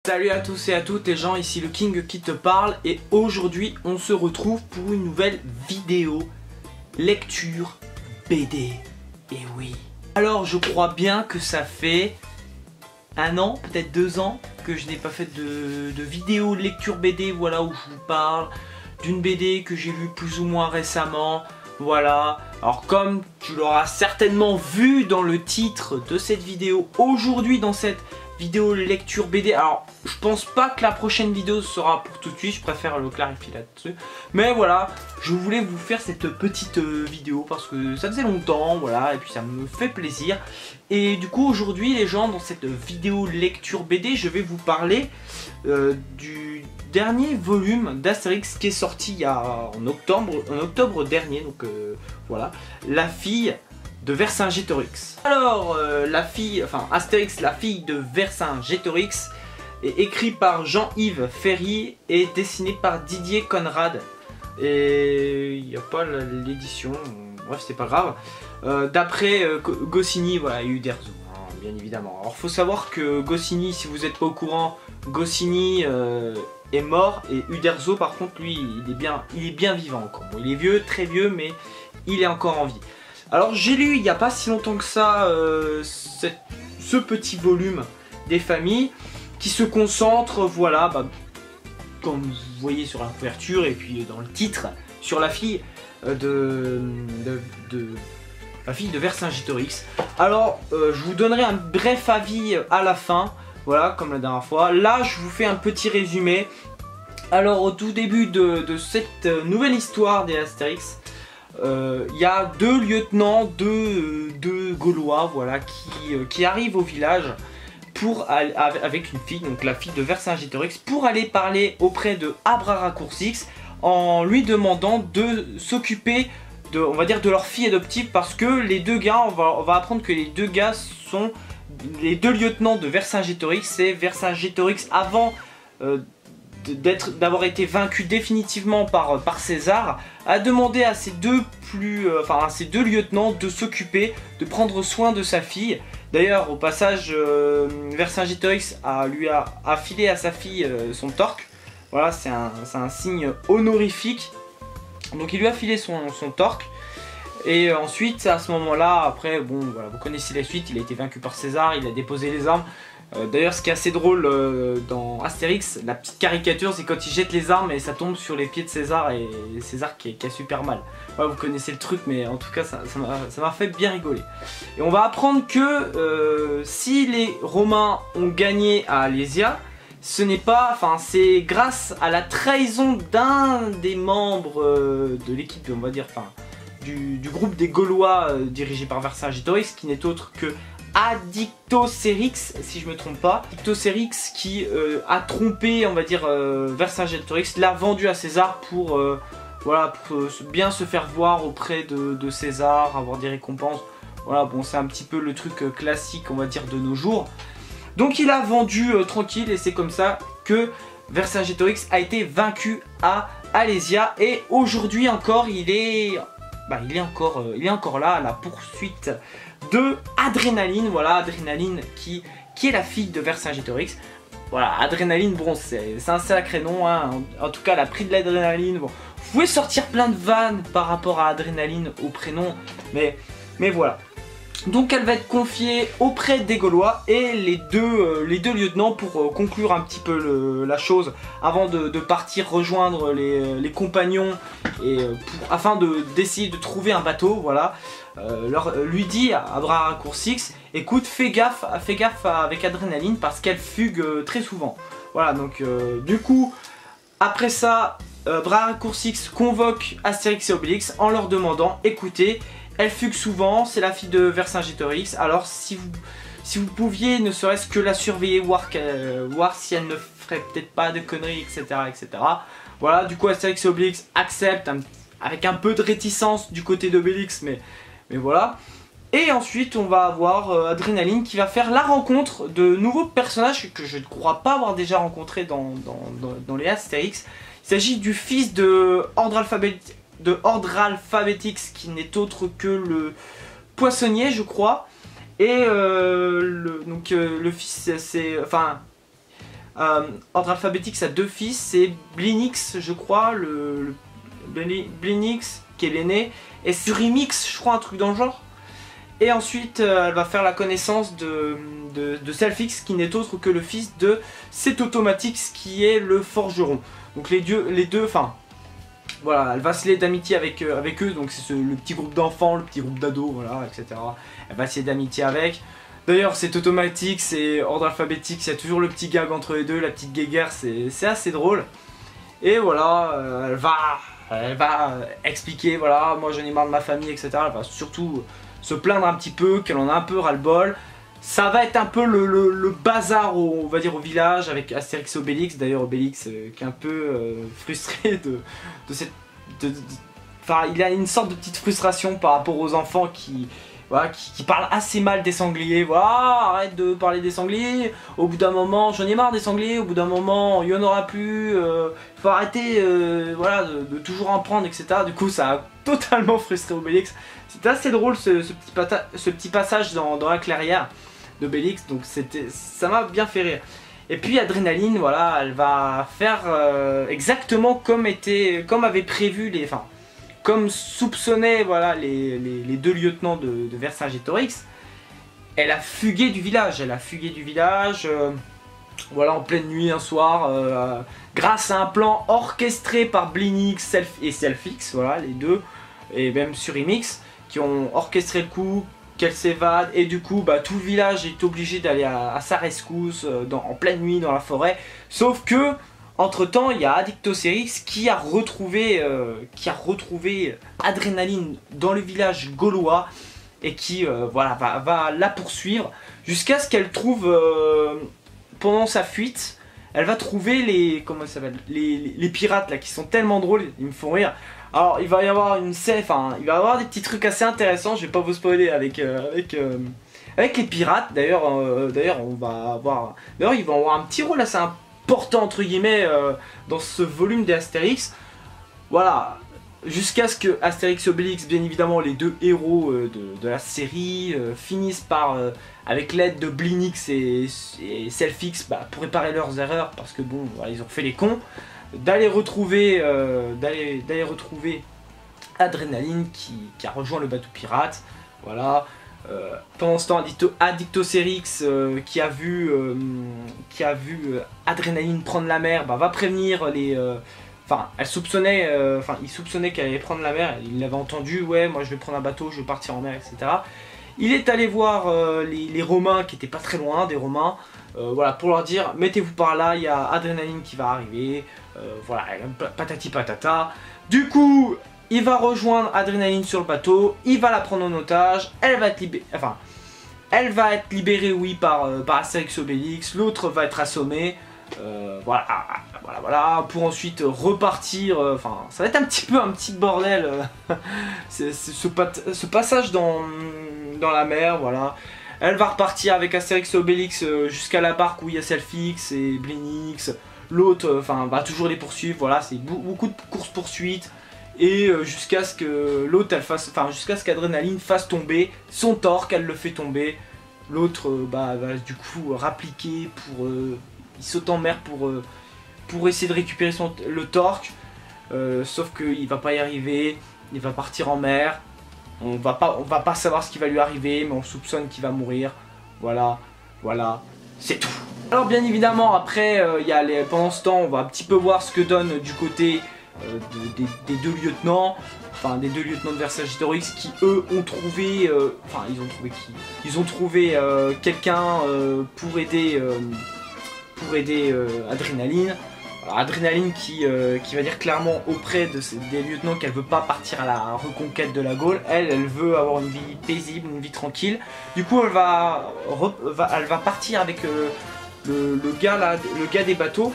Salut à tous et à toutes les gens, ici le King qui te parle et aujourd'hui on se retrouve pour une nouvelle vidéo lecture BD. Et oui. Alors je crois bien que ça fait un an, peut-être 2 ans que je n'ai pas fait de vidéo lecture BD, voilà, où je vous parle d'une BD que j'ai lue plus ou moins récemment. Voilà, alors comme tu l'auras certainement vu dans le titre de cette vidéo, aujourd'hui dans cette vidéo lecture BD, alors je pense pas que la prochaine vidéo sera pour tout de suite, je préfère le clarifier là-dessus, mais voilà, je voulais vous faire cette petite vidéo parce que ça faisait longtemps, voilà, et puis ça me fait plaisir. Et du coup aujourd'hui les gens, dans cette vidéo lecture BD, je vais vous parler du dernier volume d'Astérix qui est sorti en octobre dernier, donc voilà, La fille de Vercingétorix. Alors Astérix, la fille de Vercingétorix est écrit par Jean-Yves Ferry et dessiné par Didier Conrad. Et il n'y a pas l'édition, bref c'est pas grave. D'après Goscinny, voilà, et Uderzo, hein, bien évidemment. Alors faut savoir que Goscinny, si vous n'êtes pas au courant, Goscinny est mort et Uderzo par contre lui il est bien vivant encore. Bon, il est vieux, très vieux, mais il est encore en vie. Alors j'ai lu il n'y a pas si longtemps que ça ce petit volume des familles qui se concentre, voilà, comme vous voyez sur la couverture et puis dans le titre, sur la fille la fille de Vercingétorix. Alors je vous donnerai un bref avis à la fin, voilà, comme la dernière fois. Là je vous fais un petit résumé. Alors au tout début de cette nouvelle histoire des Astérix, il y a deux lieutenants, deux Gaulois, voilà, qui arrivent au village avec une fille, donc la fille de Vercingétorix, pour aller parler auprès de Abraracourcix en lui demandant de s'occuper on va dire, de leur fille adoptive, parce que les deux gars, on va apprendre que les deux gars sont les deux lieutenants de Vercingétorix. C'est Vercingétorix avant d'avoir été vaincu définitivement par César, a demandé à ces deux lieutenants de s'occuper, de prendre soin de sa fille. D'ailleurs au passage Vercingétorix lui a filé à sa fille son torque. Voilà, c'est un signe honorifique. Donc il lui a filé son torque. Et ensuite à ce moment là, après bon voilà, vous connaissez la suite, il a été vaincu par César, il a déposé les armes. D'ailleurs ce qui est assez drôle dans Astérix, la petite caricature, c'est quand il jette les armes et ça tombe sur les pieds de César, et César qui a super mal. Voilà, vous connaissez le truc, mais en tout cas ça m'a fait bien rigoler. Et on va apprendre que si les Romains ont gagné à Alésia, ce n'est pas, c'est grâce à la trahison d'un des membres de l'équipe, on va dire, du groupe des Gaulois dirigé par Vercingétorix, qui n'est autre que Adictocérix, si je me trompe pas. Adictocérix qui a trompé, on va dire, Vercingétorix, l'a vendu à César pour bien se faire voir auprès de César, avoir des récompenses. Voilà, bon, c'est un petit peu le truc classique, on va dire, de nos jours. Donc il a vendu tranquille, et c'est comme ça que Vercingétorix a été vaincu à Alésia. Et aujourd'hui encore, il est encore là à la poursuite de Adrénaline. Voilà, Adrénaline qui est la fille de Vercingétorix. Voilà, Adrénaline, bon, c'est un sacré nom, hein. En tout cas, elle a pris de l'adrénaline. Bon, vous pouvez sortir plein de vannes par rapport à Adrénaline au prénom, mais voilà. Donc elle va être confiée auprès des Gaulois et les deux lieutenants, pour conclure un petit peu la chose avant de partir rejoindre les compagnons, et afin d'essayer de trouver un bateau, voilà, lui dit à Abraracourcix, écoute, fais gaffe avec Adrénaline parce qu'elle fugue très souvent. Voilà, donc du coup après ça, Abraracourcix convoque Astérix et Obélix en leur demandant, écoutez, elle fugue souvent, c'est la fille de Vercingétorix, alors si vous pouviez ne serait-ce que la surveiller, voir si elle ne ferait peut-être pas de conneries, etc., etc. Voilà, du coup Astérix et Obélix acceptent, avec un peu de réticence du côté d'Obélix, mais voilà. Et ensuite on va avoir Adrénaline qui va faire la rencontre de nouveaux personnages que je ne crois pas avoir déjà rencontrés dans les Astérix. Il s'agit du fils de Ordre Alphabetix, qui n'est autre que le poissonnier, je crois. Et le fils, c'est... ordre alphabétique, ça a 2 fils, c'est Blinix, je crois, Blinix qui est l'aîné, et Surimix, je crois, un truc dans le genre. Et ensuite, elle va faire la connaissance de Selphix, qui n'est autre que le fils de Cetotomatix, qui est le forgeron. Donc les deux, enfin, voilà, elle va se lier d'amitié avec eux, donc c'est le petit groupe d'enfants, le petit groupe d'ados, voilà, etc. Elle va se lier d'amitié avec. D'ailleurs, c'est automatique, c'est ordre alphabétique, il y a toujours le petit gag entre les deux, la petite guéguerre, c'est assez drôle. Et voilà, elle va expliquer, voilà, moi j'en ai marre de ma famille, etc. Elle va surtout se plaindre un petit peu, qu'elle en a un peu ras-le-bol. Ça va être un peu le bazar, on va dire, au village avec Astérix et Obélix. D'ailleurs, Obélix qui est un peu frustré de cette... Enfin, il a une sorte de petite frustration par rapport aux enfants qui parlent assez mal des sangliers. Voilà, arrête de parler des sangliers. Au bout d'un moment, j'en ai marre des sangliers. Au bout d'un moment, il n'y en aura plus. Faut arrêter voilà, de toujours en prendre, etc. Du coup, ça a totalement frustré Obélix. C'était assez drôle ce petit passage dans la clairière d'Obélix. Donc ça m'a bien fait rire. Et puis Adrénaline, voilà, elle va faire exactement comme avait prévu comme soupçonnaient, voilà, les 2 lieutenants de Vercingétorix. Elle a fugué du village, voilà, en pleine nuit un soir, grâce à un plan orchestré par Blinix et Selphix, voilà, les deux, et même Surimix, qui ont orchestré le coup, qu'elle s'évade, et du coup, tout le village est obligé d'aller à sa rescousse, en pleine nuit, dans la forêt, sauf que, entre temps, il y a Addictocerix qui a retrouvé Adrénaline dans le village gaulois et qui voilà, va la poursuivre jusqu'à ce qu'elle trouve, pendant sa fuite, elle va trouver les pirates là qui sont tellement drôles, ils me font rire. Alors il va y avoir une scène, il va y avoir des petits trucs assez intéressants, je vais pas vous spoiler avec les pirates. D'ailleurs on va avoir, ils vont avoir un petit rôle assez important entre guillemets dans ce volume des Astérix. Voilà, jusqu'à ce que Astérix et Obélix, bien évidemment les 2 héros de la série, finissent par, avec l'aide de Blinix et Selphix, pour réparer leurs erreurs, parce que bon, voilà, ils ont fait les cons, d'aller retrouver Adrénaline qui a rejoint le bateau pirate. Voilà. Pendant ce temps, Addictocerix qui a vu Adrénaline prendre la mer, va prévenir les... il soupçonnait qu'elle allait prendre la mer, il l'avait entendu, ouais, moi je vais prendre un bateau, je vais partir en mer, etc. Il est allé voir les Romains qui étaient pas très loin, des Romains, voilà, pour leur dire, mettez-vous par là, il y a Adrénaline qui va arriver, voilà, patati patata. Du coup, il va rejoindre Adrénaline sur le bateau, il va la prendre en otage, elle va être libérée, oui, par Astérix et Obélix, l'autre va être assommé, voilà, pour ensuite repartir, ça va être un petit bordel, ce passage dans la mer, voilà. Elle va repartir avec Astérix et Obélix jusqu'à la barque où il y a Selphix et Blinix, l'autre, va toujours les poursuivre, voilà, c'est beaucoup de courses-poursuites. Et jusqu'à ce que l'autre jusqu'à ce qu'Adrénaline fasse tomber son torque, elle le fait tomber. L'autre va du coup rappliquer il saute en mer pour essayer de récupérer le torque. Sauf qu'il va pas y arriver, il va partir en mer. On va pas savoir ce qui va lui arriver, mais on soupçonne qu'il va mourir. Voilà, c'est tout. Alors bien évidemment après, pendant ce temps, on va un petit peu voir ce que donne du côté des 2 lieutenants, des 2 lieutenants de Vercingétorix qui eux ont trouvé, ils ont trouvé quelqu'un pour aider Adrénaline. Alors, Adrénaline qui va dire clairement auprès des lieutenants qu'elle veut pas partir à la reconquête de la Gaule, elle veut avoir une vie paisible, une vie tranquille. Du coup elle va partir avec le gars des bateaux.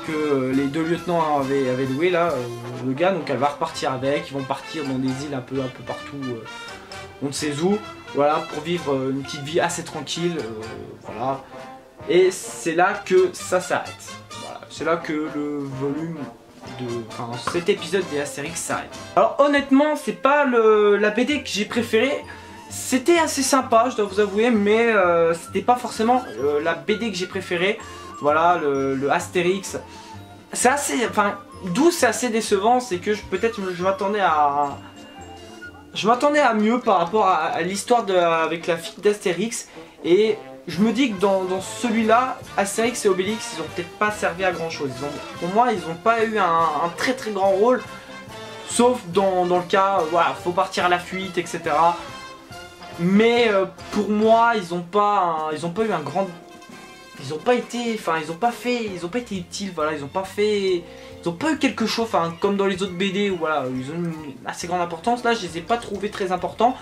Que les 2 lieutenants avaient loué là, le gars, donc elle va repartir avec, ils vont partir dans des îles un peu partout, on ne sait où, voilà, pour vivre une petite vie assez tranquille, voilà, et c'est là que ça s'arrête, voilà, c'est là que le volume cet épisode des Astérix s'arrête. Alors honnêtement, c'est pas la BD que j'ai préférée. C'était assez sympa, je dois vous avouer, mais c'était pas forcément la BD que j'ai préférée. voilà, le Astérix. C'est assez, enfin, d'où c'est assez décevant, c'est que peut-être je m'attendais à... Je m'attendais à mieux par rapport à l'histoire avec la fille d'Astérix. Et je me dis que dans celui-là, Astérix et Obélix, ils ont peut-être pas servi à grand chose. Pour moi, ils n'ont pas eu un très très grand rôle. Sauf dans le cas, voilà, faut partir à la fuite, etc. Mais pour moi, ils ont pas eu un grand... Ils ont pas été utiles, voilà, ils ont pas eu quelque chose, enfin, comme dans les autres BD où voilà, ils ont une assez grande importance. Là, je les ai pas trouvés très importants.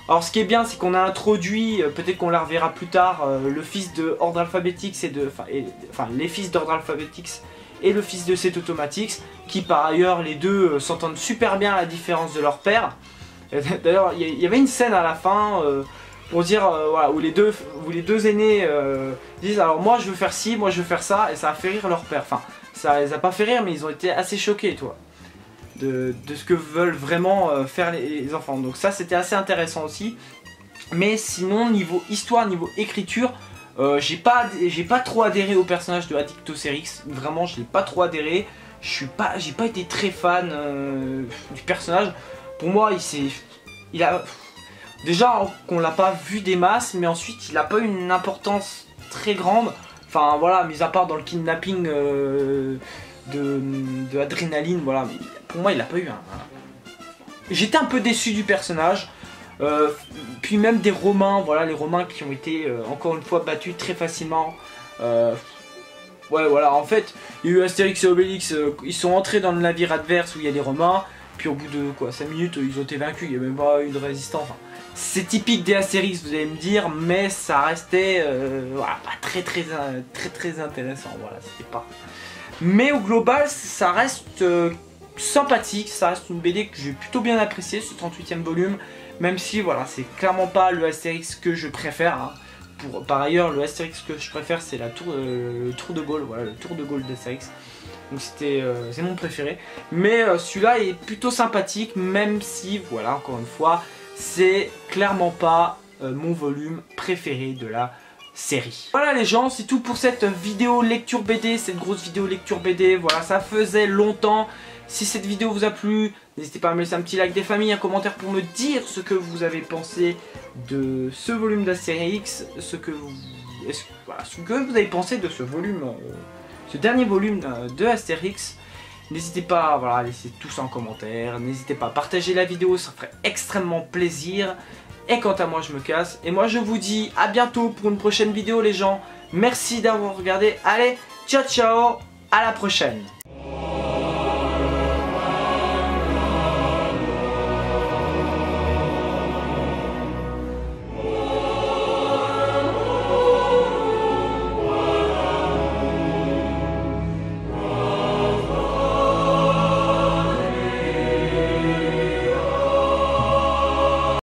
Alors, ce qui est bien, c'est qu'on a introduit, peut-être qu'on la reverra plus tard, le fils de Ordre Alphabetix les fils d'Ordre Alphabetix et le fils de Cet Automatix, qui par ailleurs, les deux s'entendent super bien à la différence de leur père. D'ailleurs, il y avait une scène à la fin. Pour dire voilà, où les deux aînés disent alors moi je veux faire ci, moi je veux faire ça, et ça a fait rire leur père. Enfin, ça les a pas fait rire, mais ils ont été assez choqués, toi, de ce que veulent vraiment faire les enfants. Donc ça, c'était assez intéressant aussi. Mais sinon, niveau histoire, niveau écriture, j'ai pas trop adhéré au personnage de Addictocerix. Vraiment, je l'ai pas trop adhéré. J'ai pas été très fan du personnage. Pour moi, il a déjà qu'on l'a pas vu des masses, mais ensuite il a pas eu une importance très grande. Enfin voilà, mis à part dans le kidnapping de Adrénaline, voilà. Mais pour moi il a pas eu un... J'étais un peu déçu du personnage. Puis même des Romains, voilà, les Romains qui ont été encore une fois battus très facilement. Ouais voilà, en fait il y a eu Astérix et Obélix, ils sont entrés dans le navire adverse où il y a les Romains. Puis au bout de quoi, 5 minutes, ils ont été vaincus, il n'y a même pas eu de résistance. Enfin, c'est typique des Astérix, vous allez me dire, mais ça restait voilà, pas très intéressant. Voilà, c'était pas. Mais au global, ça reste sympathique, ça reste une BD que j'ai plutôt bien appréciée, ce 38e volume. Même si, voilà, c'est clairement pas le Astérix que je préfère. Hein. Par ailleurs, le Astérix que je préfère, c'est le Tour de Gaulle, voilà, le Tour de Gaulle d'Astérix. Donc c'est mon préféré. Mais celui-là est plutôt sympathique, même si, voilà, encore une fois, c'est clairement pas mon volume préféré de la série. Voilà les gens, c'est tout pour cette vidéo lecture BD, cette grosse vidéo lecture BD. Voilà, ça faisait longtemps. Si cette vidéo vous a plu, n'hésitez pas à me laisser un petit like, des familles, un commentaire pour me dire ce que vous avez pensé de ce volume d'Astérix, ce que vous avez pensé de ce volume, ce dernier volume de Astérix. N'hésitez pas, voilà, à laisser tout ça en commentaire. N'hésitez pas à partager la vidéo, ça ferait extrêmement plaisir. Et quant à moi, je me casse. Et moi, je vous dis à bientôt pour une prochaine vidéo, les gens. Merci d'avoir regardé. Allez, ciao, ciao, à la prochaine.